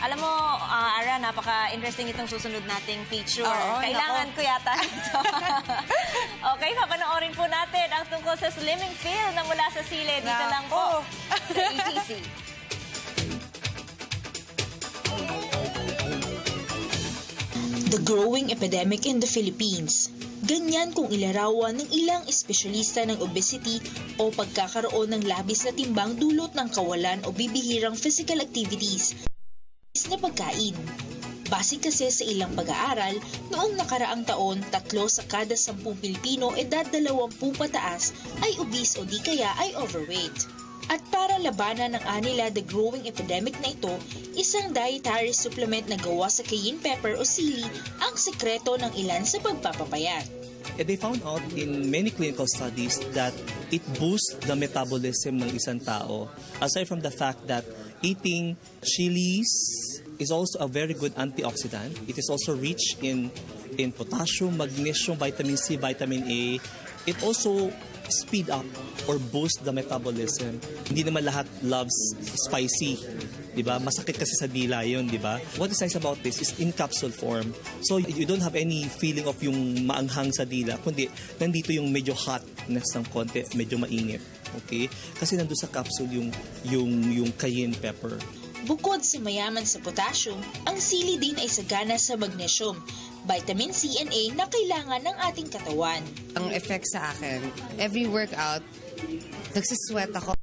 Alam mo, Ara, napaka-interesting itong susunod nating feature. Oo, Kailangan ko yata ito. Okay, papanoorin po natin ang tungkol sa slimming pill na mula sa sili. Dito lang po sa ETC. The growing epidemic in the Philippines. Ganyan kung ilarawan ng ilang espesyalista ng obesity o pagkakaroon ng labis na timbang dulot ng kawalan o bibihirang physical activities na pagkain. Base kasi sa ilang pag-aaral, noong nakaraang taon, 3 sa kada 10 Pilipino edad 20 pataas ay obese o di kaya ay overweight. At para labanan ng anila the growing epidemic na ito, isang dietary supplement na gawa sa cayenne pepper o sili ang sekreto ng ilan sa pagpapapayat. They found out in many clinical studies that it boosts the metabolism ng isang tao. Aside from the fact that eating chilies is also a very good antioxidant, it is also rich in potassium, magnesium, vitamin C, vitamin A. It also speed up or boost the metabolism. Hindi naman lahat loves spicy, di ba? Masakit kasi sa dila yun, di ba? What is nice about this is in capsule form. So you don't have any feeling of yung maanghang sa dila, kundi nandito yung medyo hotness ng konti, medyo mainit. Okay? Kasi nandun sa capsule yung cayenne pepper. Bukod sa mayaman sa potassium, ang sili din ay sagana sa magnesium, vitamin C and A na kailangan ng ating katawan. Ang effect sa akin, every workout, nagsisweat ako.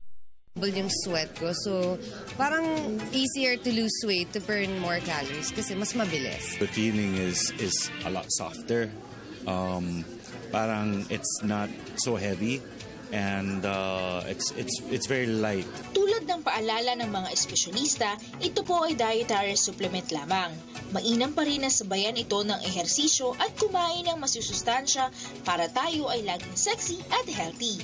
Yung sweat ko. So, parang easier to lose weight, to burn more calories kasi mas mabilis. The feeling is a lot softer. Parang it's not so heavy and it's very light. Tulad ng paalala ng mga espesyalista, ito po ay dietary supplement lamang. Mainam pa rin na sabayan ito ng ehersisyo at kumain ng masusustansya para tayo ay laging sexy at healthy.